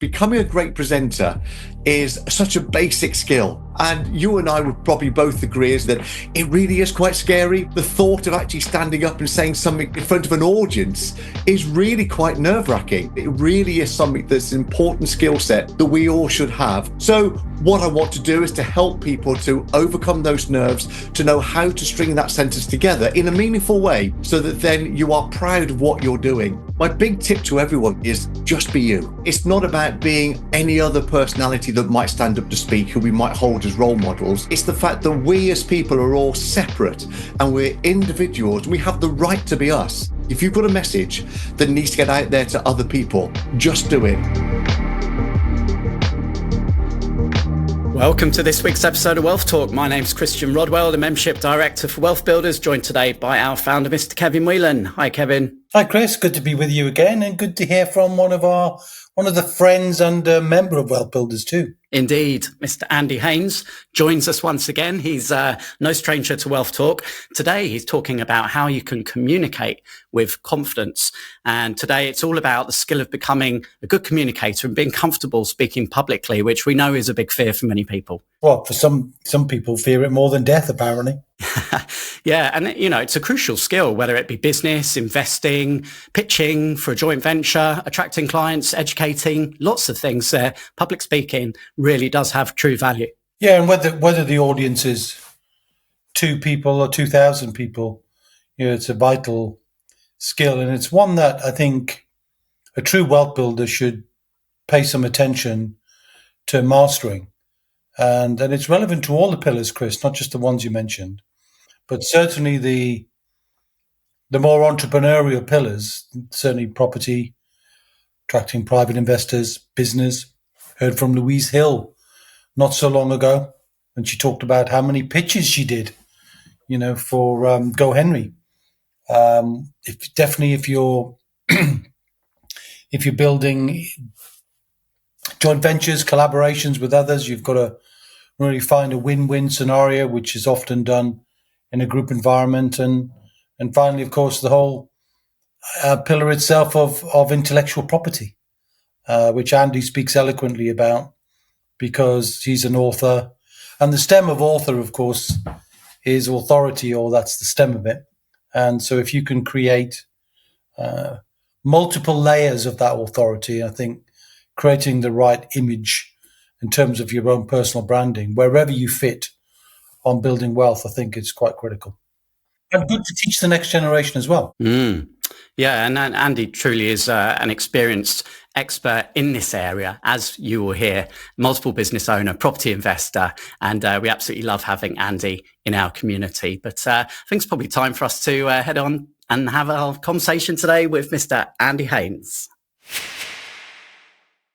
Becoming a great presenter is such a basic skill. And you and I would probably both agree is that it really is quite scary. The thought of actually standing up and saying something in front of an audience is really quite nerve-wracking. It really is something that's an important skill set that we all should have. So what I want to do is to help people to overcome those nerves, to know how to string that sentence together in a meaningful way so that then you are proud of what you're doing. My big tip to everyone is just be you. It's not about being any other personality that might stand up to speak, who we might hold as role models. It's the fact that we as people are all separate and we're individuals. And we have the right to be us. If you've got a message that needs to get out there to other people, just do it. Welcome to this week's episode of Wealth Talk. My name's Christian Rodwell, the Membership Director for Wealth Builders, joined today by our founder, Mr. Kevin Whelan. Hi, Kevin. Hi, Chris. Good to be with you again, and good to hear from one of the friends and member of Wealth Builders too. Indeed. Mr. Andy Haynes joins us once again. He's no stranger to Wealth Talk. Today, he's talking about how you can communicate with confidence. And today, it's all about the skill of becoming a good communicator and being comfortable speaking publicly, which we know is a big fear for many people. Well, for some people fear it more than death, apparently. Yeah. And, it's a crucial skill, whether it be business, investing, pitching for a joint venture, attracting clients, educating, lots of things there. Public speaking really does have true value. Yeah. And whether the audience is 2 people or 2,000 people, it's a vital skill. And it's one that I think a true wealth builder should pay some attention to mastering. And it's relevant to all the pillars, Chris, not just the ones you mentioned, but certainly the more entrepreneurial pillars, certainly property, attracting private investors, business. Heard from Louise Hill not so long ago when she talked about how many pitches she did, for Go Henry. If you're if you're building joint ventures, collaborations with others, you've got to really find a win-win scenario, which is often done in a group environment. And finally, of course, the whole pillar itself of intellectual property, which Andy speaks eloquently about because he's an author. And the stem of author, of course, is authority, or that's the stem of it. And so if you can create multiple layers of that authority, I think creating the right image in terms of your own personal branding, wherever you fit on building wealth, I think it's quite critical. And good to teach the next generation as well. Yeah, and Andy truly is an experienced expert in this area, as you will hear, multiple business owner, property investor, and we absolutely love having Andy in our community. But I think it's probably time for us to head on and have our conversation today with Mr. Andy Haynes.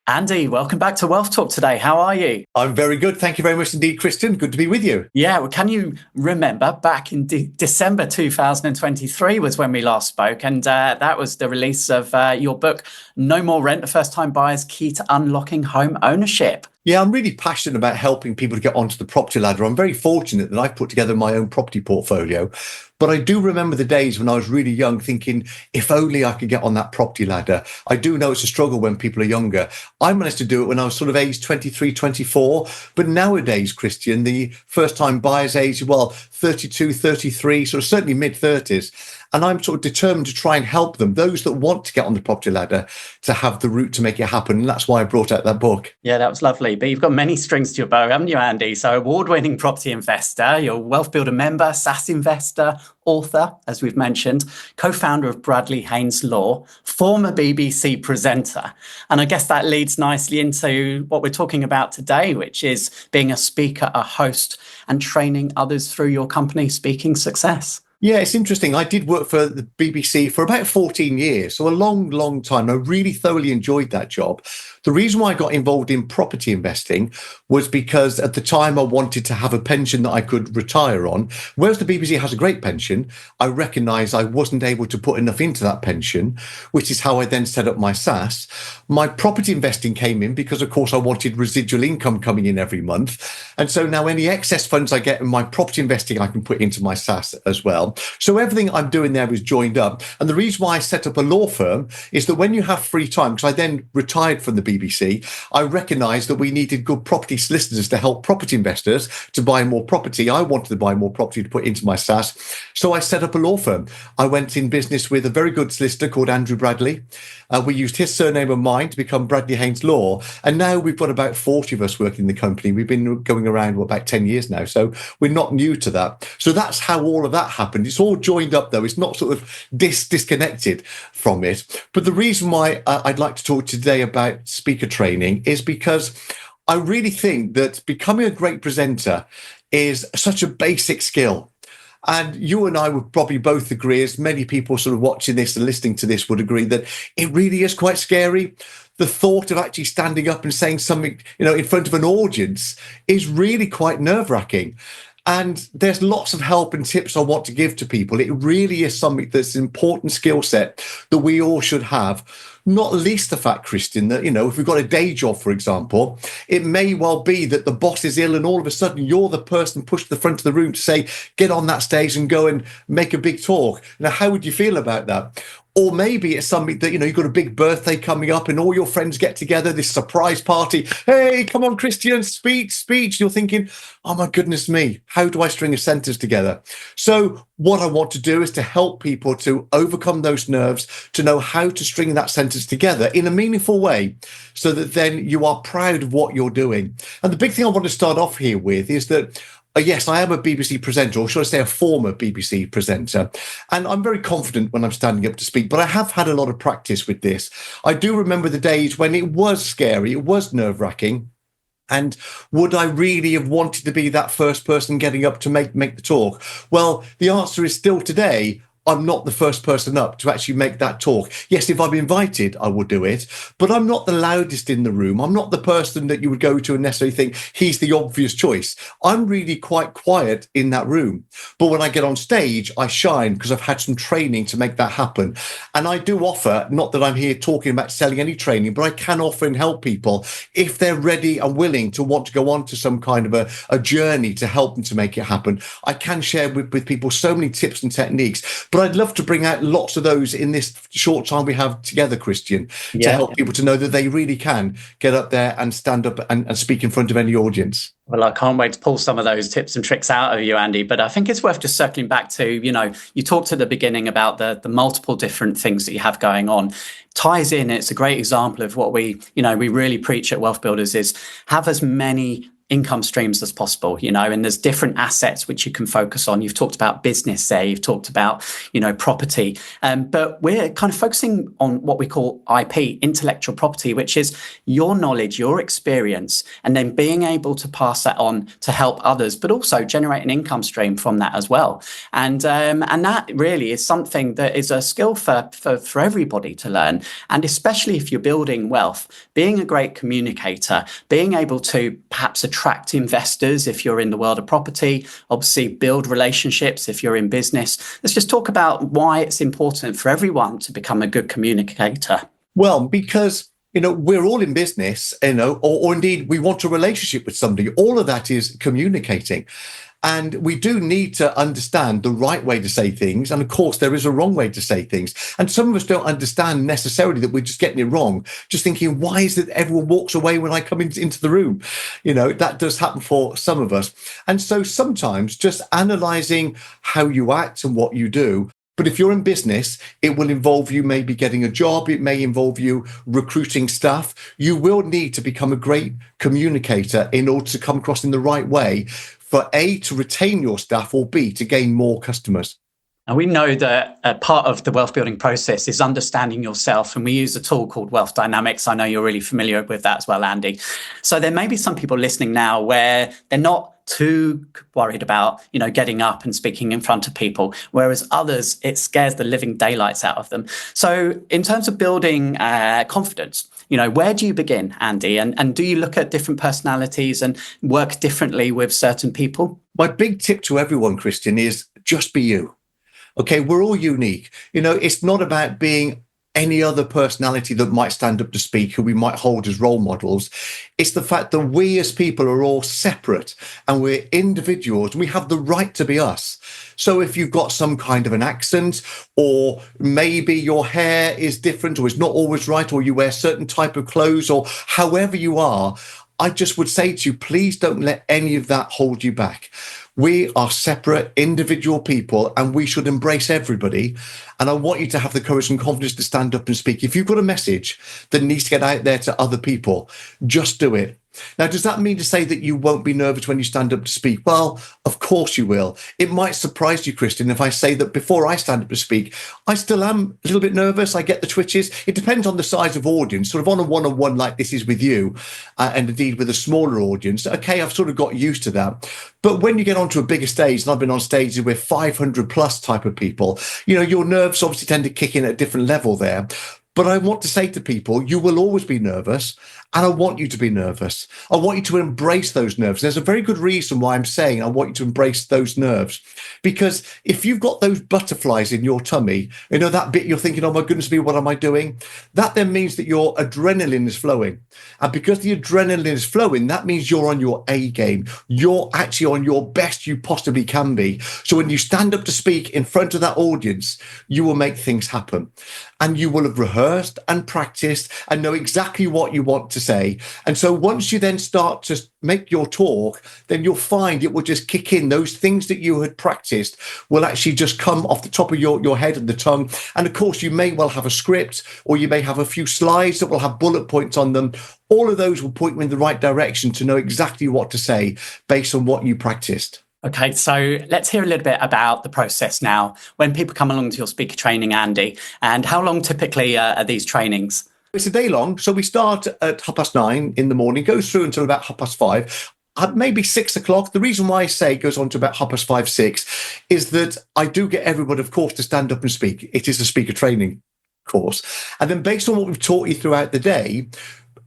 Andy, welcome back to Wealth Talk today. How are you? I'm very good. Thank you very much indeed, Christian. Good to be with you. Yeah, well, can you remember back in December 2023 was when we last spoke, and that was the release of your book, No More Rent, the First-Time Buyer's Key to Unlocking Home Ownership. Yeah, I'm really passionate about helping people to get onto the property ladder. I'm very fortunate that I've put together my own property portfolio. But I do remember the days when I was really young thinking, if only I could get on that property ladder. I do know it's a struggle when people are younger. I managed to do it when I was sort of age 23, 24. But nowadays, Christian, the first-time buyer's age, 32, 33, sort of certainly mid-30s. And I'm sort of determined to try and help them, those that want to get on the property ladder, to have the route to make it happen. And that's why I brought out that book. Yeah, that was lovely. But you've got many strings to your bow, haven't you, Andy? So award-winning property investor, you're a Wealth Builder member, SaaS investor, author, as we've mentioned, co-founder of Bradley Haynes Law, former BBC presenter. And I guess that leads nicely into what we're talking about today, which is being a speaker, a host, and training others through your company speaking success. Yeah, it's interesting. I did work for the BBC for about 14 years, so a long, long time. I really thoroughly enjoyed that job. The reason why I got involved in property investing was because at the time I wanted to have a pension that I could retire on. Whereas the BBC has a great pension, I recognised I wasn't able to put enough into that pension, which is how I then set up my SaaS. My property investing came in because, of course, I wanted residual income coming in every month. And so now any excess funds I get in my property investing, I can put into my SaaS as well. So everything I'm doing there is joined up. And the reason why I set up a law firm is that when you have free time, because I then retired from the BBC, I recognised that we needed good property solicitors to help property investors to buy more property. I wanted to buy more property to put into my SaaS. So I set up a law firm. I went in business with a very good solicitor called Andrew Bradley. We used his surname and mine to become Bradley Haynes Law. And now we've got about 40 of us working in the company. We've been going around about 10 years now. So we're not new to that. So that's how all of that happened. It's all joined up, though. It's not sort of disconnected from it. But the reason why I'd like to talk today about speaker training is because I really think that becoming a great presenter is such a basic skill. And you and I would probably both agree, as many people sort of watching this and listening to this would agree, that it really is quite scary. The thought of actually standing up and saying something, in front of an audience is really quite nerve-wracking. And there's lots of help and tips I want to give to people. It really is something that's an important skill set that we all should have. Not least the fact, Christian, that, if we've got a day job, for example, it may well be that the boss is ill and all of a sudden you're the person pushed to the front of the room to say, get on that stage and go and make a big talk. Now, how would you feel about that? Or maybe it's something that, you've got a big birthday coming up and all your friends get together, this surprise party. Hey, come on, Christian, speech. You're thinking, oh, my goodness me, how do I string a sentence together? So what I want to do is to help people to overcome those nerves, to know how to string that sentence together in a meaningful way so that then you are proud of what you're doing. And the big thing I want to start off here with is that yes, I am a BBC presenter, or should I say a former BBC presenter, and I'm very confident when I'm standing up to speak, but I have had a lot of practice with this. I do remember the days when it was scary, it was nerve-wracking, and would I really have wanted to be that first person getting up to make the talk? Well, the answer is still today, I'm not the first person up to actually make that talk. Yes, if I'm invited, I will do it, but I'm not the loudest in the room. I'm not the person that you would go to and necessarily think he's the obvious choice. I'm really quite quiet in that room. But when I get on stage, I shine because I've had some training to make that happen. And I do offer, not that I'm here talking about selling any training, but I can offer and help people if they're ready and willing to want to go on to some kind of a journey to help them to make it happen. I can share with people so many tips and techniques. But I'd love to bring out lots of those in this short time we have together, Christian, to help people to know that they really can get up there and stand up and speak in front of any audience. Well, I can't wait to pull some of those tips and tricks out of you, Andy. But I think it's worth just circling back to, you talked at the beginning about the multiple different things that you have going on. Ties in, it's a great example of what we really preach at Wealth Builders is have as many income streams as possible, and there's different assets which you can focus on. You've talked about business there, you've talked about, property, but we're kind of focusing on what we call IP, intellectual property, which is your knowledge, your experience, and then being able to pass that on to help others, but also generate an income stream from that as well. And that really is something that is a skill for everybody to learn. And especially if you're building wealth, being a great communicator, being able to perhaps attract investors if you're in the world of property, obviously build relationships if you're in business. Let's just talk about why it's important for everyone to become a good communicator. Well, because we're all in business, or indeed we want a relationship with somebody. All of that is communicating. And we do need to understand the right way to say things. And of course, there is a wrong way to say things. And some of us don't understand necessarily that we're just getting it wrong, just thinking, why is it everyone walks away when I come into the room? That does happen for some of us. And so sometimes just analysing how you act and what you do. But if you're in business, it will involve you maybe getting a job. It may involve you recruiting staff. You will need to become a great communicator in order to come across in the right way for A, to retain your staff, or B, to gain more customers. And we know that a part of the wealth building process is understanding yourself. And we use a tool called Wealth Dynamics. I know you're really familiar with that as well, Andy. So there may be some people listening now where they're not too worried about, getting up and speaking in front of people, whereas others, it scares the living daylights out of them. So in terms of building confidence, where do you begin, Andy? And do you look at different personalities and work differently with certain people? My big tip to everyone, Christian, is just be you. Okay, we're all unique. It's not about being any other personality that might stand up to speak, who we might hold as role models. It's the fact that we as people are all separate and we're individuals and we have the right to be us. So if you've got some kind of an accent, or maybe your hair is different or is not always right, or you wear certain type of clothes, or however you are, I just would say to you, please don't let any of that hold you back. We are separate individual people and we should embrace everybody. And I want you to have the courage and confidence to stand up and speak. If you've got a message that needs to get out there to other people, just do it. Now, does that mean to say that you won't be nervous when you stand up to speak? Well, of course you will. It might surprise you, Christian, if I say that before I stand up to speak, I still am a little bit nervous. I get the twitches. It depends on the size of audience. Sort of on a one-on-one like this is with you, and indeed with a smaller audience. Okay, I've sort of got used to that. But when you get onto a bigger stage, and I've been on stages with 500 plus type of people, your nerves obviously tend to kick in at a different level there. But I want to say to people, you will always be nervous, and I want you to be nervous. I want you to embrace those nerves. There's a very good reason why I'm saying I want you to embrace those nerves, because if you've got those butterflies in your tummy, that bit you're thinking, oh my goodness me, what am I doing? That then means that your adrenaline is flowing. And because the adrenaline is flowing, that means you're on your A game. You're actually on your best you possibly can be. So when you stand up to speak in front of that audience, you will make things happen. And you will have rehearsed and practiced and know exactly what you want to say. And so once you then start to make your talk, then you'll find it will just kick in. Those things that you had practiced will actually just come off the top of your head and the tongue. And of course, you may well have a script, or you may have a few slides that will have bullet points on them. All of those will point you in the right direction to know exactly what to say based on what you practiced. Okay, so let's hear a little bit about the process now. When people come along to your speaker training, Andy, and how long typically are these trainings? It's a day long. So we start at 9:30 in the morning, goes through until about 5:30. Maybe 6 o'clock. The reason why I say it goes on to about 5:30, 6 is that I do get everybody, of course, to stand up and speak. It is a speaker training course. And then based on what we've taught you throughout the day,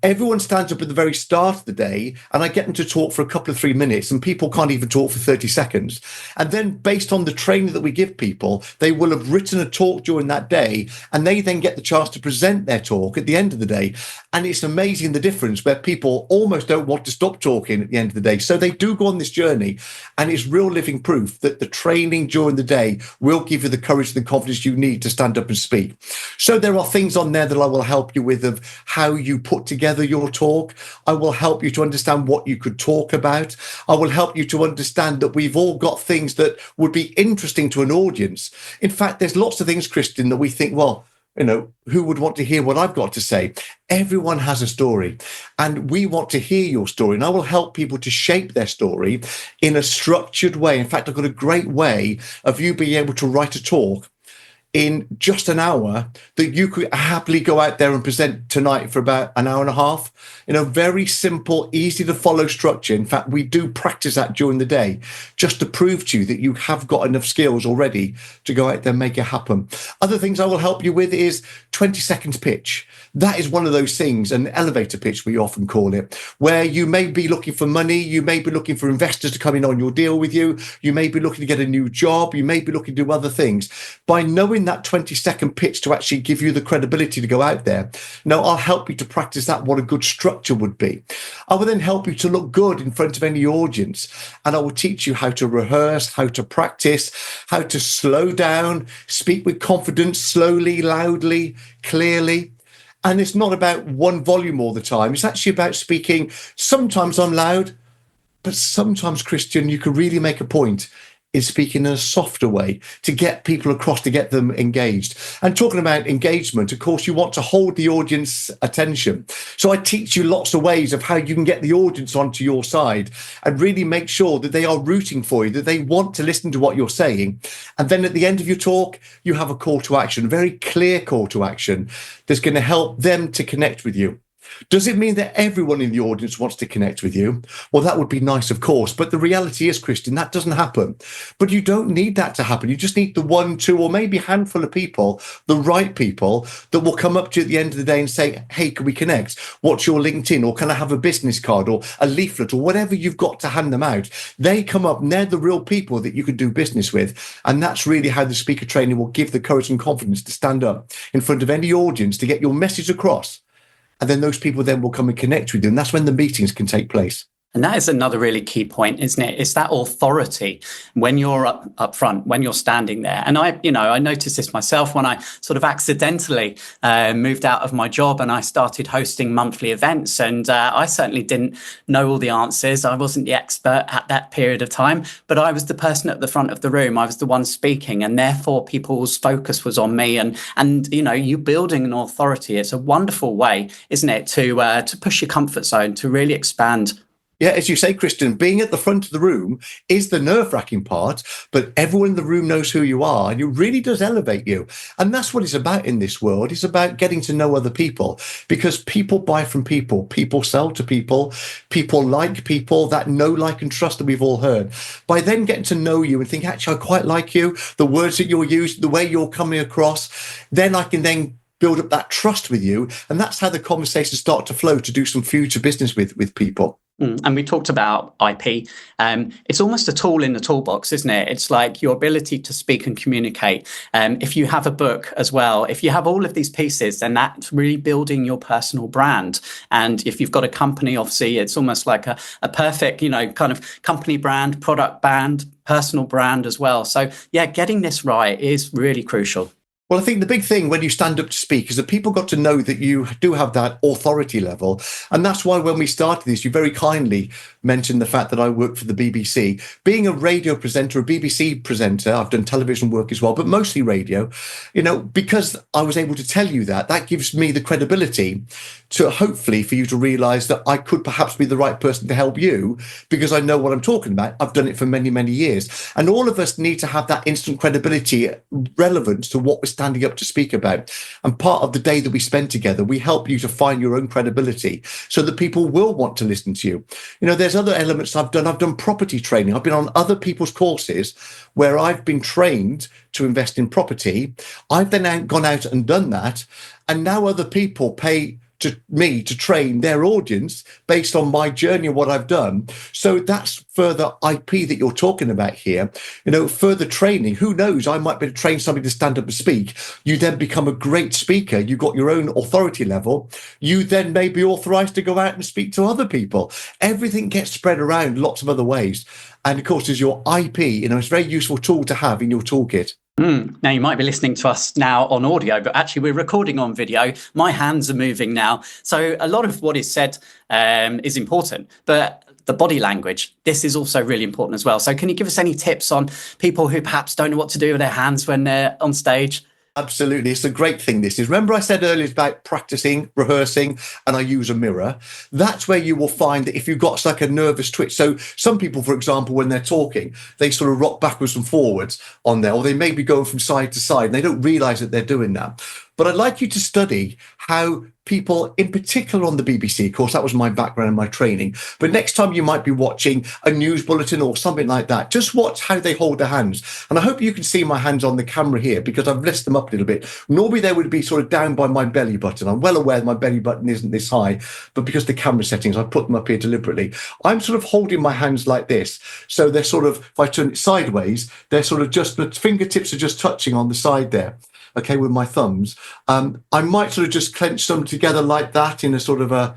everyone stands up at the very start of the day, and I get them to talk for a couple of 3 minutes, and people can't even talk for 30 seconds. And then based on the training that we give people, they will have written a talk during that day, and they then get the chance to present their talk at the end of the day. And it's amazing the difference where people almost don't want to stop talking at the end of the day. So they do go on this journey, and it's real living proof that the training during the day will give you the courage and the confidence you need to stand up and speak. So there are things on there that I will help you with of how you put together your talk. I will help you to understand what you could talk about. I will help you to understand that we've all got things that would be interesting to an audience. In fact, there's lots of things, Christian, that we think, well, who would want to hear what I've got to say? Everyone has a story, and we want to hear your story. And I will help people to shape their story in a structured way. In fact, I've got a great way of you being able to write a talk in just an hour that you could happily go out there and present tonight for about an hour and a half in a very simple, easy to follow structure. In fact, we do practice that during the day just to prove to you that you have got enough skills already to go out there and make it happen. Other things I will help you with is 20 seconds pitch. That is one of those things, an elevator pitch, we often call it, where you may be looking for money, you may be looking for investors to come in on your deal with you, you may be looking to get a new job, you may be looking to do other things. By knowing that 20-second pitch to actually give you the credibility to go out there, now I'll help you to practice that, what a good structure would be. I will then help you to look good in front of any audience, and I will teach you how to rehearse, how to practice, how to slow down, speak with confidence, slowly, loudly, clearly. And it's not about one volume all the time. It's actually about speaking. Sometimes I'm loud, but sometimes, Christian, you can really make a point in speaking in a softer way to get people across, to get them engaged. And talking about engagement, of course, you want to hold the audience attention. So I teach you lots of ways of how you can get the audience onto your side and really make sure that they are rooting for you, that they want to listen to what you're saying. And then at the end of your talk, you have a call to action, a very clear call to action that's going to help them to connect with you. Does it mean that everyone in the audience wants to connect with you? Well, that would be nice, of course. But the reality is, Christian, that doesn't happen. But you don't need that to happen. You just need the one, two, or maybe a handful of people, the right people, that will come up to you at the end of the day and say, hey, can we connect? What's your LinkedIn? Or can I have a business card or a leaflet or whatever you've got to hand them out? They come up and they're the real people that you can do business with. And that's really how the speaker training will give the courage and confidence to stand up in front of any audience to get your message across. And then those people then will come and connect with you. And that's when the meetings can take place. And that is another really key point, isn't it? It's that authority when you're up front, when you're standing there. And I noticed this myself when I sort of accidentally moved out of my job and I started hosting monthly events. And I certainly didn't know all the answers. I wasn't the expert at that period of time, but I was the person at the front of the room. I was the one speaking, and therefore people's focus was on me. And you building an authority, it's a wonderful way, isn't it, to push your comfort zone, to really expand. Yeah, as you say, Christian, being at the front of the room is the nerve-wracking part, but everyone in the room knows who you are, and it really does elevate you. And that's what it's about in this world. It's about getting to know other people, because people buy from people. People sell to people. People like people, that know, like, and trust that we've all heard. By then getting to know you and think, actually, I quite like you, the words that you're using, the way you're coming across, then I can then build up that trust with you. And that's how the conversations start to flow to do some future business with people. And we talked about IP. It's almost a tool in the toolbox, isn't it? It's like your ability to speak and communicate. If you have a book as well, if you have all of these pieces, then that's really building your personal brand. And if you've got a company, obviously, it's almost like a perfect, kind of company brand, product brand, personal brand as well. So yeah, getting this right is really crucial. Well, I think the big thing when you stand up to speak is that people got to know that you do have that authority level. And that's why when we started this, you very kindly mentioned the fact that I work for the BBC. Being a radio presenter, a BBC presenter, I've done television work as well, but mostly radio, because I was able to tell you that gives me the credibility to hopefully for you to realize that I could perhaps be the right person to help you, because I know what I'm talking about. I've done it for many, many years. And all of us need to have that instant credibility relevance to what we're standing up to speak about. And part of the day that we spend together, we help you to find your own credibility so that people will want to listen to you. There's other elements I've done. I've done property training. I've been on other people's courses where I've been trained to invest in property. I've then gone out and done that. And now other people pay to me to train their audience based on my journey and what I've done. So that's further IP that you're talking about here. Further training. Who knows? I might be able to train somebody to stand up and speak. You then become a great speaker. You've got your own authority level. You then may be authorized to go out and speak to other people. Everything gets spread around lots of other ways. And of course, there's your IP. It's a very useful tool to have in your toolkit. Now, you might be listening to us now on audio, but actually we're recording on video. My hands are moving now. So a lot of what is said is important, but the body language, this is also really important as well. So can you give us any tips on people who perhaps don't know what to do with their hands when they're on stage? Absolutely. It's a great thing. This is, remember I said earlier about practicing, rehearsing, and I use a mirror. That's where you will find that if you've got like a nervous twitch. So some people, for example, when they're talking, they sort of rock backwards and forwards on there, or they may be going from side to side and they don't realize that they're doing that. But I'd like you to study how people, in particular on the BBC, of course, that was my background and my training. But next time you might be watching a news bulletin or something like that, just watch how they hold their hands. And I hope you can see my hands on the camera here because I've lifted them up a little bit. Normally they would be sort of down by my belly button. I'm well aware that my belly button isn't this high, but because the camera settings, I put them up here deliberately. I'm sort of holding my hands like this. So they're sort of, if I turn it sideways, they're sort of just, the fingertips are just touching on the side there. Okay, with my thumbs. I might sort of just clench them together like that in a sort of a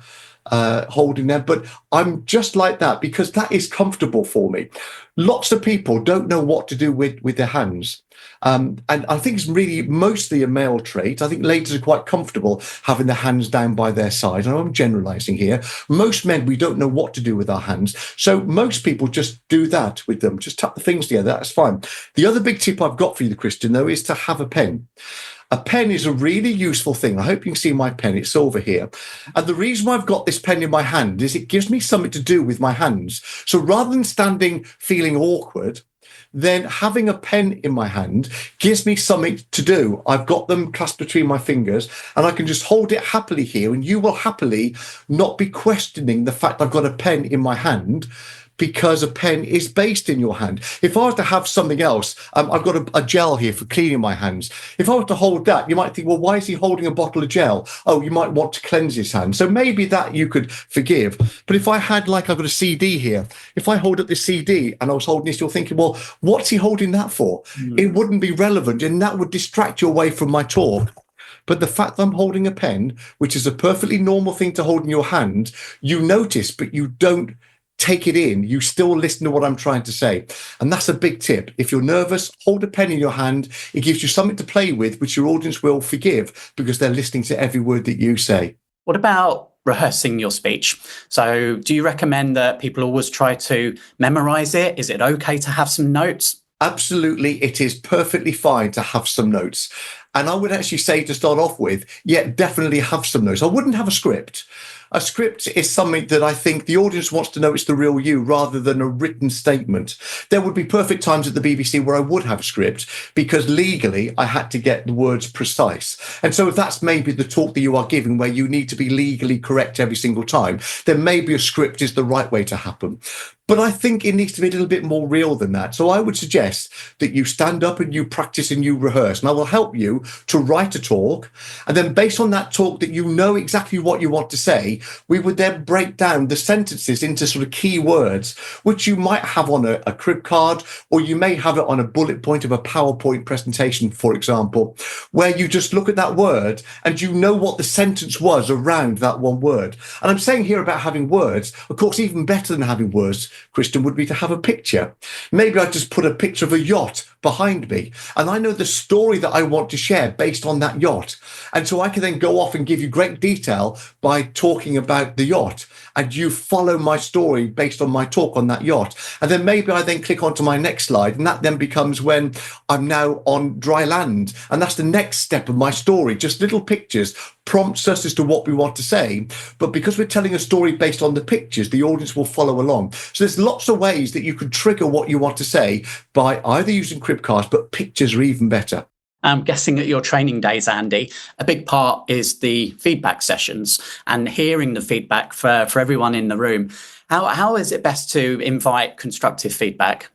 holding them, but I'm just like that because that is comfortable for me. Lots of people don't know what to do with their hands. And I think it's really mostly a male trait. I think ladies are quite comfortable having their hands down by their side. And I'm generalizing here. Most men, we don't know what to do with our hands. So most people just do that with them. Just tap the fingers together. That's fine. The other big tip I've got for you, Christian, though, is to have a pen. A pen is a really useful thing. I hope you can see my pen. It's over here. And the reason why I've got this pen in my hand is it gives me something to do with my hands. So rather than standing feeling awkward, then having a pen in my hand gives me something to do. I've got them clasped between my fingers and I can just hold it happily here, and you will happily not be questioning the fact I've got a pen in my hand, because a pen is based in your hand. If I was to have something else, I've got a gel here for cleaning my hands. If I was to hold that, you might think, well, why is he holding a bottle of gel? Oh, you might want to cleanse his hands. So maybe that you could forgive. But if I had, like, I've got a CD here, if I hold up this CD and I was holding this, you're thinking, well, what's he holding that for? It wouldn't be relevant, and that would distract you away from my talk. But the fact that I'm holding a pen, which is a perfectly normal thing to hold in your hand, you notice, but you don't take it in. You still listen to what I'm trying to say. And that's a big tip. If you're nervous, hold a pen in your hand. It gives you something to play with, which your audience will forgive because they're listening to every word that you say. What about rehearsing your speech? So do you recommend that people always try to memorize it? Is it okay to have some notes? Absolutely, it is perfectly fine to have some notes. And I would actually say, to start off with, definitely have some notes. I wouldn't have a script. A script is something that I think the audience wants to know it's the real you rather than a written statement. There would be perfect times at the BBC where I would have a script because legally I had to get the words precise. And so if that's maybe the talk that you are giving where you need to be legally correct every single time, then maybe a script is the right way to happen. But I think it needs to be a little bit more real than that. So I would suggest that you stand up and you practice and you rehearse. And I will help you to write a talk. And then based on that talk that you know exactly what you want to say, we would then break down the sentences into sort of key words, which you might have on a crib card, or you may have it on a bullet point of a PowerPoint presentation, for example, where you just look at that word and you know what the sentence was around that one word. And I'm saying here about having words, of course, even better than having words, Christian, would be to have a picture. Maybe I just put a picture of a yacht behind me and I know the story that I want to share based on that yacht. And so I can then go off and give you great detail by talking about the yacht, and you follow my story based on my talk on that yacht. And then maybe I then click onto my next slide, and that then becomes when I'm now on dry land. And that's the next step of my story. Just little pictures prompts us as to what we want to say. But because we're telling a story based on the pictures, the audience will follow along. So there's lots of ways that you can trigger what you want to say by either using crib cards, but pictures are even better. I'm guessing at your training days, Andy, a big part is the feedback sessions and hearing the feedback for everyone in the room. How is it best to invite constructive feedback?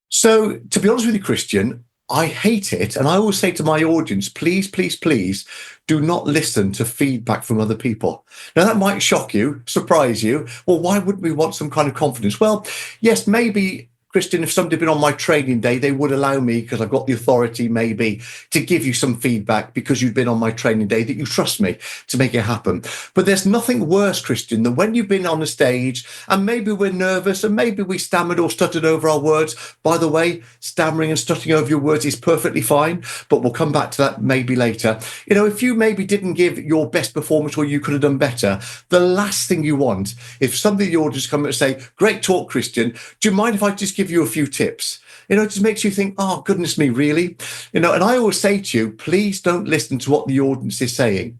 So, to be honest with you, Christian, I hate it. And I always say to my audience, please, please, please do not listen to feedback from other people. Now, that might shock you, surprise you. Well, why wouldn't we want some kind of confidence? Well, yes, maybe, Christian, if somebody had been on my training day, they would allow me, because I've got the authority maybe, to give you some feedback because you've been on my training day, that you trust me to make it happen. But there's nothing worse, Christian, than when you've been on a stage and maybe we're nervous and maybe we stammered or stuttered over our words. By the way, stammering and stuttering over your words is perfectly fine, but we'll come back to that maybe later. You know, if you maybe didn't give your best performance or you could have done better, the last thing you want, if somebody in the audience come and say, great talk, Christian, do you mind if I just give you a few tips? You know, it just makes you think, oh, goodness me, really? You know, and I always say to you, please don't listen to what the audience is saying,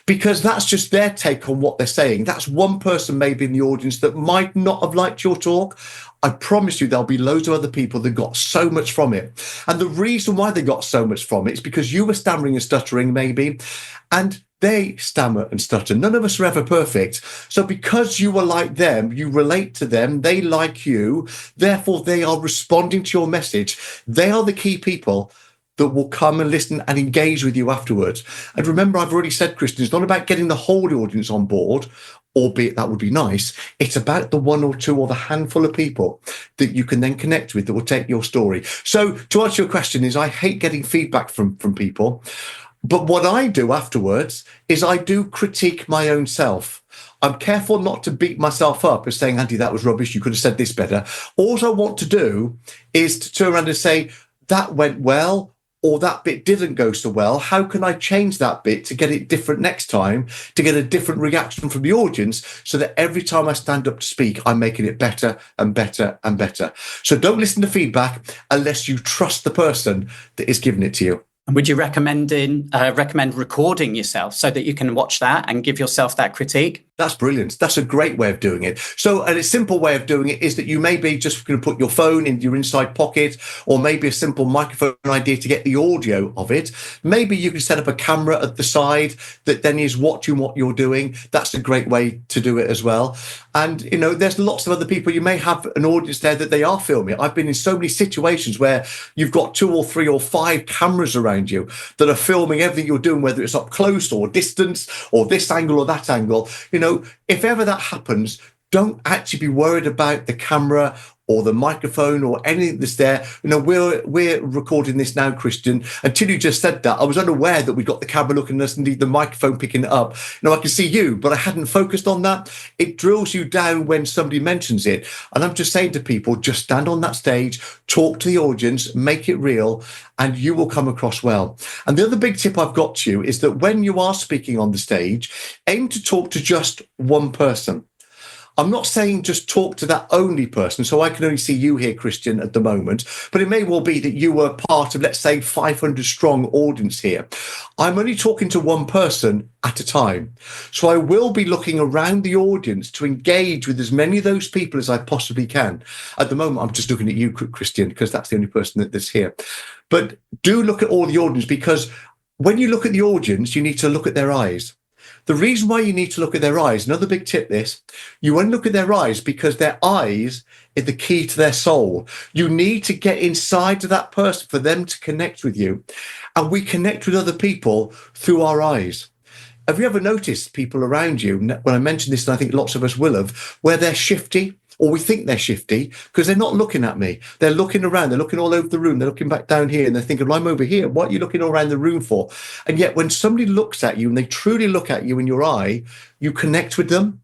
because that's just their take on what they're saying. That's one person maybe in the audience that might not have liked your talk. I promise you there'll be loads of other people that got so much from it. And the reason why they got so much from it is because you were stammering and stuttering maybe, and they stammer and stutter. None of us are ever perfect. So because you are like them, you relate to them, they like you, therefore they are responding to your message. They are the key people that will come and listen and engage with you afterwards. And remember, I've already said, Christian, it's not about getting the whole audience on board, albeit that would be nice. It's about the one or two or the handful of people that you can then connect with that will take your story. So to answer your question is, I hate getting feedback from people. But what I do afterwards is I do critique my own self. I'm careful not to beat myself up as saying, Andy, that was rubbish. You could have said this better. All I want to do is to turn around and say, that went well, or that bit didn't go so well. How can I change that bit to get it different next time, to get a different reaction from the audience, so that every time I stand up to speak, I'm making it better and better and better. So don't listen to feedback unless you trust the person that is giving it to you. Would you recommend recording yourself so that you can watch that and give yourself that critique? That's brilliant. That's a great way of doing it. So, and a simple way of doing it is that you may be just going to put your phone in your inside pocket, or maybe a simple microphone idea to get the audio of it. Maybe you can set up a camera at the side that then is watching what you're doing. That's a great way to do it as well. And, you know, there's lots of other people. You may have an audience there that they are filming. I've been in so many situations where you've got 2 or 3 or 5 cameras around you that are filming everything you're doing, whether it's up close or distance or this angle or that angle. You know, if ever that happens, don't actually be worried about the camera or the microphone or anything that's there. You know, we're recording this now, Christian. Until you just said that, I was unaware that we got the camera looking at us and the microphone picking it up. You know, I can see you, but I hadn't focused on that. It drills you down when somebody mentions it. And I'm just saying to people, just stand on that stage, talk to the audience, make it real, and you will come across well. And the other big tip I've got to you is that when you are speaking on the stage, aim to talk to just one person. I'm not saying just talk to that only person. So I can only see you here, Christian, at the moment, but it may well be that you were part of, let's say, 500 strong audience here. I'm only talking to one person at a time. So I will be looking around the audience to engage with as many of those people as I possibly can. At the moment, I'm just looking at you, Christian, because that's the only person that's here. But do look at all the audience, because when you look at the audience, you need to look at their eyes. The reason why you need to look at their eyes, another big tip this, you want to look at their eyes because their eyes are the key to their soul. You need to get inside to that person for them to connect with you. And we connect with other people through our eyes. Have you ever noticed people around you, when I mentioned this, and I think lots of us will have, where they're shifty? Or we think they're shifty because they're not looking at me. They're looking around. They're looking all over the room. They're looking back down here and they're thinking, well, I'm over here. What are you looking all around the room for? And yet when somebody looks at you and they truly look at you in your eye, you connect with them.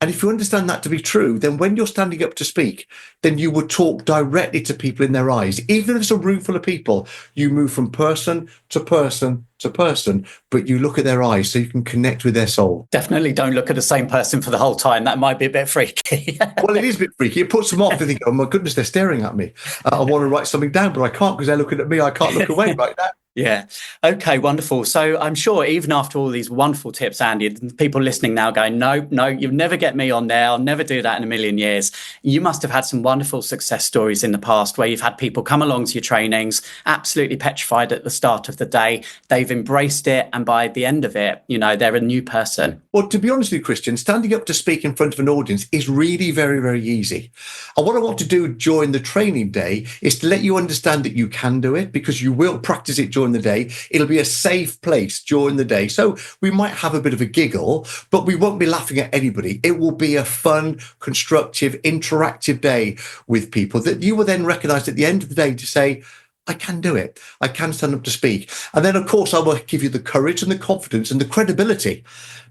And if you understand that to be true, then when you're standing up to speak, then you would talk directly to people in their eyes. Even if it's a room full of people, you move from person to person to person, but you look at their eyes so you can connect with their soul. Definitely don't look at the same person for the whole time. That might be a bit freaky. Well, it is a bit freaky. It puts them off. They think, oh my goodness, they're staring at me. I want to write something down, but I can't because they're looking at me. I can't look away right now. Yeah. Okay, wonderful. So I'm sure even after all these wonderful tips, Andy, people listening now going, no, you'll never get me on there. I'll never do that in a million years. You must have had some wonderful success stories in the past where you've had people come along to your trainings, absolutely petrified at the start of the day. They've embraced it. And by the end of it, you know, they're a new person. Well, to be honest with you, Christian, standing up to speak in front of an audience is really very, very easy. And what I want to do during the training day is to let you understand that you can do it, because you will practice it during the day. It'll be a safe place during the day. So we might have a bit of a giggle, but we won't be laughing at anybody. It will be a fun, constructive, interactive day with people that you will then recognize at the end of the day to say, I can do it. I can stand up to speak. And then, of course, I will give you the courage and the confidence and the credibility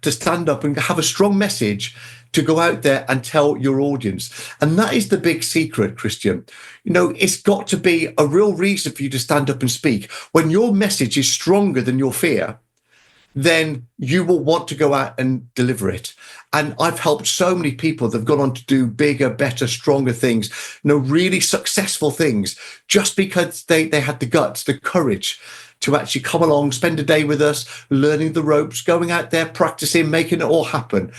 to stand up and have a strong message to go out there and tell your audience. And that is the big secret, Christian. You know, it's got to be a real reason for you to stand up and speak. When your message is stronger than your fear, then you will want to go out and deliver it. And I've helped so many people that have gone on to do bigger, better, stronger things, you know, really successful things, just because they had the guts, the courage to actually come along, spend a day with us, learning the ropes, going out there, practicing, making it all happen.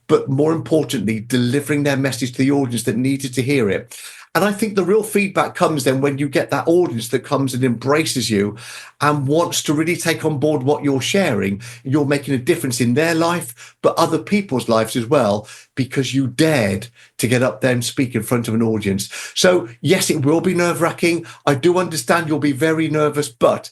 But more importantly, delivering their message to the audience that needed to hear it. And I think the real feedback comes then when you get that audience that comes and embraces you and wants to really take on board what you're sharing. You're making a difference in their life, but other people's lives as well, because you dared to get up there and speak in front of an audience. So yes, it will be nerve-wracking. I do understand you'll be very nervous, but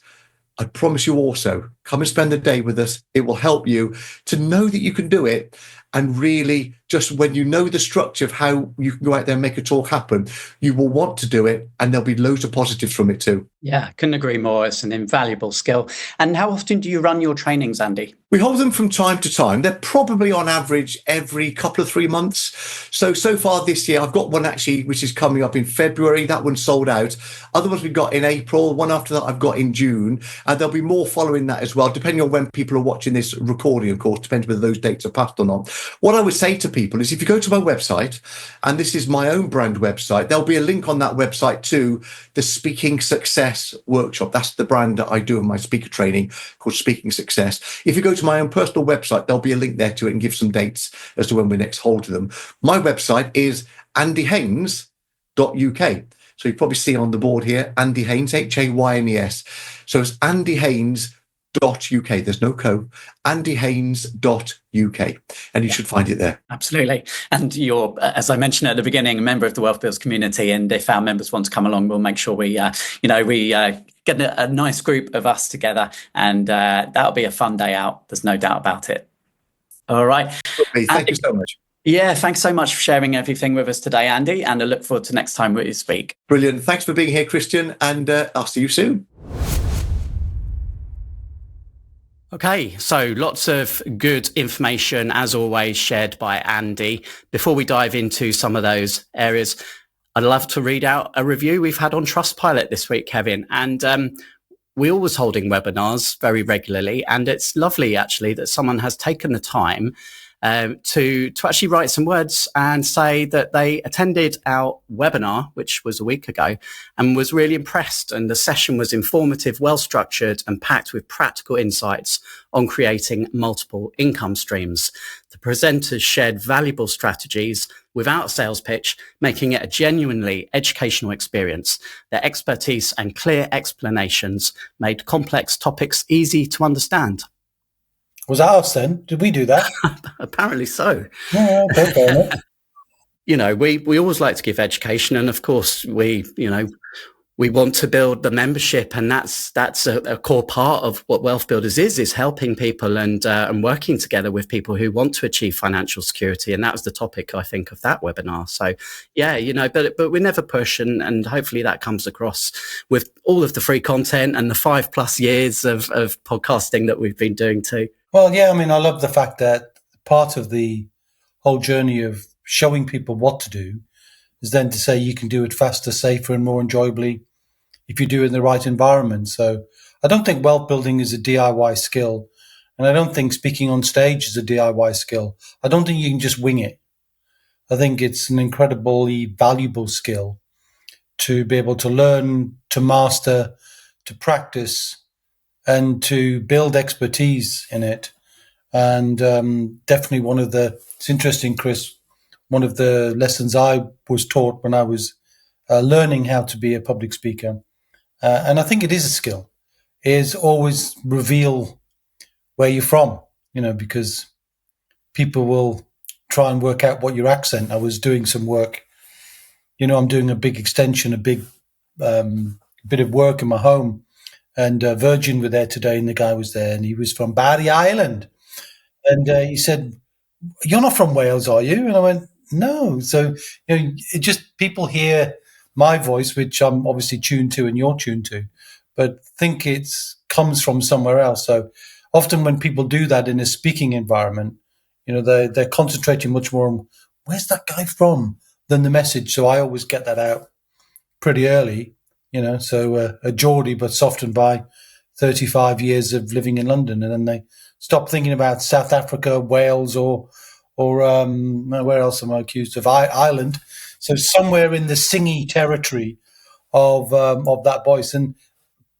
I promise you also, come and spend the day with us. It will help you to know that you can do it. And really, just when you know the structure of how you can go out there and make a talk happen, you will want to do it. And there'll be loads of positives from it too. Yeah, couldn't agree more. It's an invaluable skill. And how often do you run your trainings, Andy? We hold them from time to time. They're probably on average every couple of 3 months. So far this year, I've got one actually, which is coming up in February. That one's sold out. Other ones we've got in April. One after that I've got in June. And there'll be more following that as as well, depending on when people are watching this recording, of course, depends whether those dates are passed or not. What I would say to people is if you go to my website, and this is my own brand website, there'll be a link on that website to the Speaking Success workshop. That's the brand that I do in my speaker training called Speaking Success. If you go to my own personal website, there'll be a link there to it and give some dates as to when we next hold them. My website is andyhaynes.uk. So you probably see on the board here, Andy Haynes, Haynes. So it's andyhaynes.uk. There's no co. andyhaynes.uk. And you should find it there. Absolutely. And you're, as I mentioned at the beginning, a member of the Wealth Builders community. And if our members want to come along, we'll make sure we get a nice group of us together. And that'll be a fun day out. There's no doubt about it. All right. Thank you so much. Yeah, thanks so much for sharing everything with us today, Andy, and I look forward to next time we speak. Brilliant. Thanks for being here, Christian, and I'll see you soon. Okay, so lots of good information, as always, shared by Andy. Before we dive into some of those areas, I'd love to read out a review we've had on Trustpilot this week, Kevin. And we're always holding webinars very regularly, and it's lovely, actually, that someone has taken the time to actually write some words and say that they attended our webinar, which was a week ago, and was really impressed. And the session was informative, well-structured, and packed with practical insights on creating multiple income streams. The presenters shared valuable strategies without a sales pitch, making it a genuinely educational experience. Their expertise and clear explanations made complex topics easy to understand. Was that us then? Did we do that? Apparently so. Yeah, okay, fair enough. You know, we always like to give education, and of course we want to build the membership, and that's a core part of what Wealth Builders is helping people and working together with people who want to achieve financial security. And that was the topic, I think, of that webinar. So yeah, but we never push, and hopefully that comes across with all of the free content and the 5+ years of podcasting that we've been doing too. Well, yeah, I mean, I love the fact that part of the whole journey of showing people what to do is then to say you can do it faster, safer, and more enjoyably if you do it in the right environment. So I don't think wealth building is a DIY skill, and I don't think speaking on stage is a DIY skill. I don't think you can just wing it. I think it's an incredibly valuable skill to be able to learn, to master, to practice, and to build expertise in it. And definitely it's interesting, Chris, one of the lessons I was taught when I was learning how to be a public speaker, and I think it is a skill, is always reveal where you're from, because people will try and work out what your accent. I was doing some work, I'm doing a big extension, a big bit of work in my home, and Virgin were there today, and the guy was there, and he was from Barry Island. And he said, "You're not from Wales, are you?" And I went, "No." So, it just people hear my voice, which I'm obviously tuned to and you're tuned to, but think it comes from somewhere else. So often when people do that in a speaking environment, they're concentrating much more on where's that guy from than the message. So I always get that out pretty early, so a Geordie, but softened by 35 years of living in London. And then they stop thinking about South Africa, Wales, or where else am I accused of? Ireland. So somewhere in the singy territory of that voice.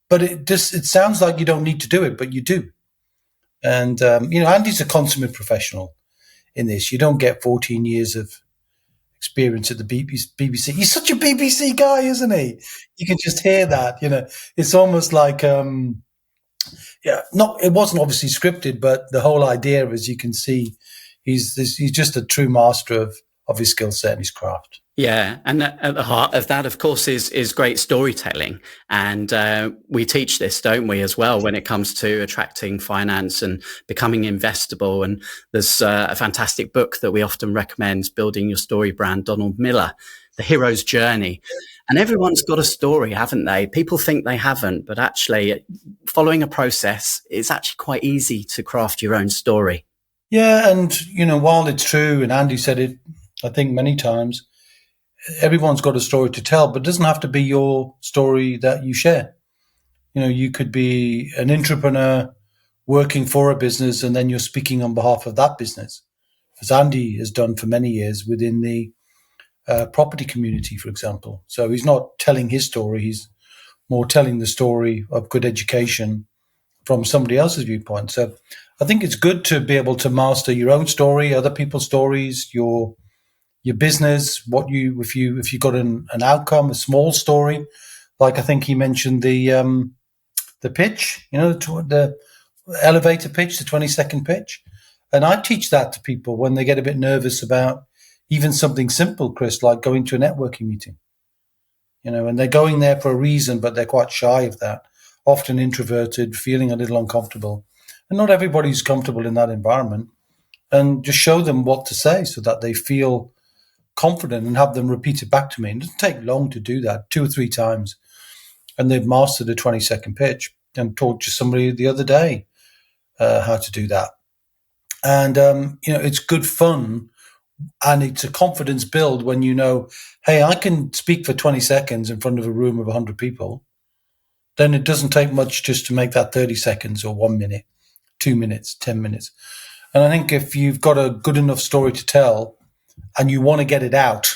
But it sounds like you don't need to do it, but you do. And, Andy's a consummate professional in this. You don't get 14 years of experience at the BBC. He's such a BBC guy, isn't he? You can just hear that, It's almost like, it wasn't obviously scripted, but the whole idea, as you can see, he's just a true master of his skill set and his craft. Yeah, and at the heart of that, of course, is great storytelling. And we teach this, don't we, as well, when it comes to attracting finance and becoming investable. And there's a fantastic book that we often recommend, Building Your Story Brand, Donald Miller, The Hero's Journey. And everyone's got a story, haven't they? People think they haven't, but actually following a process, it's actually quite easy to craft your own story. Yeah, and, while it's true, and Andy said it, I think, many times, everyone's got a story to tell, but it doesn't have to be your story that you share. You could be an entrepreneur working for a business and then you're speaking on behalf of that business, as Andy has done for many years within the property community, for example. So he's not telling his story, he's more telling the story of good education from somebody else's viewpoint. So I think it's good to be able to master your own story, other people's stories, your business, if you got an outcome, a small story, like I think he mentioned the pitch, the elevator pitch, the 20-second pitch. And I teach that to people when they get a bit nervous about even something simple, Chris, like going to a networking meeting. And they're going there for a reason, but they're quite shy of that, often introverted, feeling a little uncomfortable. And not everybody's comfortable in that environment. And just show them what to say so that they feel confident and have them repeat it back to me. It doesn't take long to do that, 2 or 3 times. And they've mastered a 20-second pitch, and taught to somebody the other day how to do that. And, it's good fun, and it's a confidence build when hey, I can speak for 20 seconds in front of a room of 100 people. Then it doesn't take much just to make that 30 seconds or 1 minute, 2 minutes, 10 minutes. And I think if you've got a good enough story to tell and you want to get it out,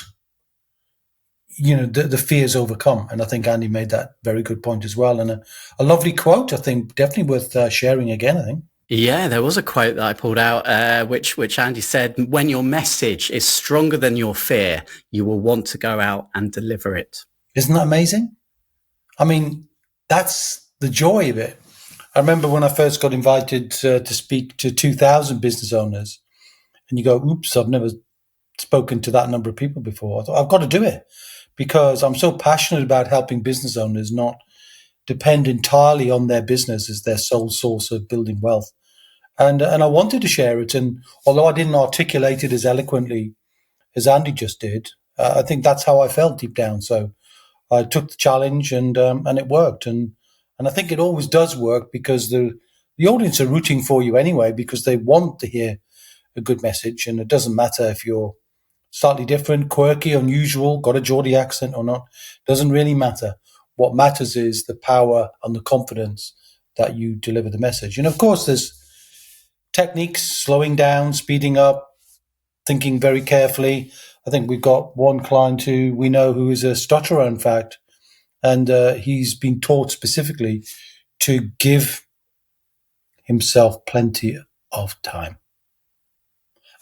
the fears overcome. And I think Andy made that very good point as well. And a lovely quote, I think, definitely worth sharing again, I think. Yeah, there was a quote that I pulled out, which Andy said, when your message is stronger than your fear, you will want to go out and deliver it. Isn't that amazing? I mean, that's the joy of it. I remember when I first got invited to speak to 2,000 business owners, and you go, oops, I've never spoken to that number of people before. I thought, I've got to do it because I'm so passionate about helping business owners not depend entirely on their business as their sole source of building wealth. And I wanted to share it. And although I didn't articulate it as eloquently as Andy just did, I think that's how I felt deep down. So I took the challenge and it worked. And I think it always does work because the audience are rooting for you anyway, because they want to hear a good message. And it doesn't matter if you're slightly different, quirky, unusual, got a Geordie accent or not. Doesn't really matter. What matters is the power and the confidence that you deliver the message. And of course, there's techniques, slowing down, speeding up, thinking very carefully. I think we've got one client who we know who is a stutterer, in fact, and he's been taught specifically to give himself plenty of time.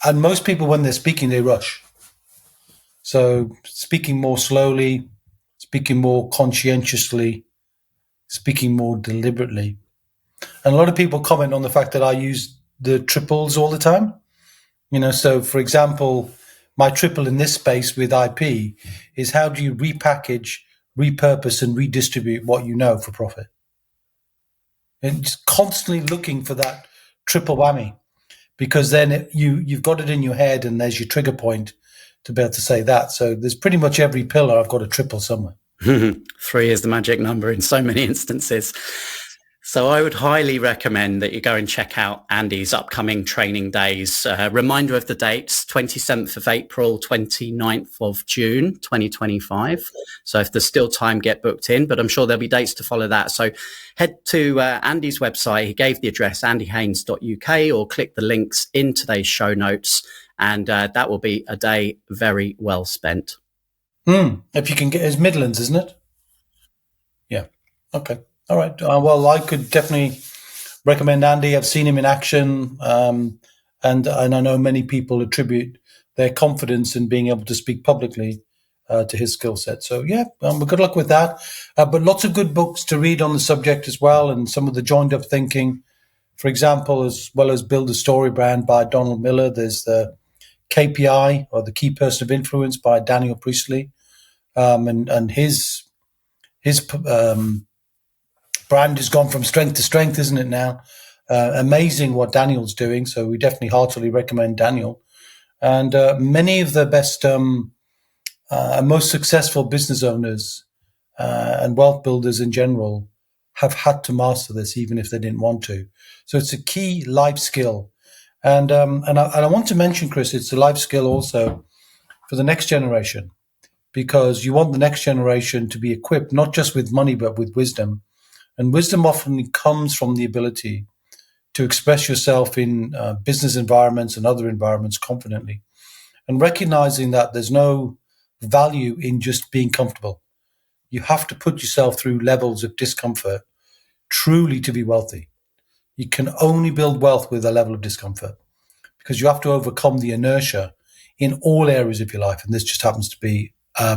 And most people, when they're speaking, they rush. So speaking more slowly, speaking more conscientiously, speaking more deliberately. And a lot of people comment on the fact that I use the triples all the time. So for example, my triple in this space with IP is how do you repackage, repurpose, and redistribute what you know for profit? And just constantly looking for that triple whammy, because then you've got it in your head and there's your trigger point to be able to say that. So there's pretty much every pillar I've got a triple somewhere. 3 is the magic number in so many instances. So I would highly recommend that you go and check out Andy's upcoming training days. Reminder of the dates, 27th of April, 29th of June, 2025. So if there's still time, get booked in, but I'm sure there'll be dates to follow that. So head to Andy's website. He gave the address, andyhaynes.uk, or click the links in today's show notes. And that will be a day very well spent. If you can get his Midlands, isn't it? Yeah. Okay. All right. Well, I could definitely recommend Andy. I've seen him in action, and I know many people attribute their confidence in being able to speak publicly to his skill set. So, yeah, good luck with that. But lots of good books to read on the subject as well, and some of the joined-up thinking. For example, as well as Build a Story Brand by Donald Miller, there's the KPI, or the Key Person of Influence, by Daniel Priestley, and his brand has gone from strength to strength, isn't it now? Amazing what Daniel's doing. So we definitely heartily recommend Daniel. And many of the best and most successful business owners and wealth builders in general have had to master this, even if they didn't want to. So it's a key life skill. And I want to mention, Chris, it's a life skill also for the next generation, because you want the next generation to be equipped not just with money, but with wisdom. And wisdom often comes from the ability to express yourself in business environments and other environments confidently, and recognizing that there's no value in just being comfortable. You have to put yourself through levels of discomfort truly to be wealthy. You can only build wealth with a level of discomfort, because you have to overcome the inertia in all areas of your life. And this just happens to be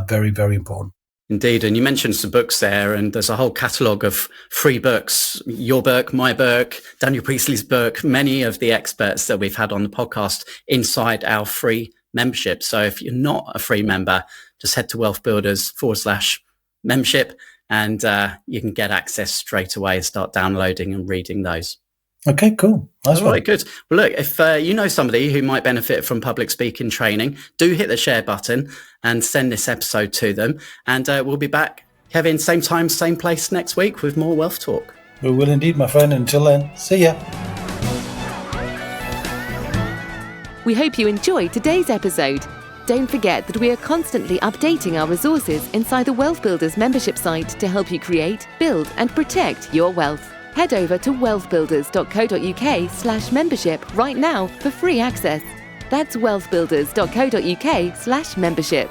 very, very important. Indeed. And you mentioned some books there, and there's a whole catalogue of free books, your book, my book, Daniel Priestley's book, many of the experts that we've had on the podcast inside our free membership. So if you're not a free member, just head to WealthBuilders/membership and you can get access straight away and start downloading and reading those. Okay, cool. That's all right, good. Well, look, if you know somebody who might benefit from public speaking training, do hit the share button and send this episode to them. And we'll be back, Kevin, same time, same place next week with more Wealth Talk. We will indeed, my friend. Until then, see ya. We hope you enjoyed today's episode. Don't forget that we are constantly updating our resources inside the Wealth Builders membership site to help you create, build, and protect your wealth. Head over to wealthbuilders.co.uk/membership right now for free access. That's wealthbuilders.co.uk/membership.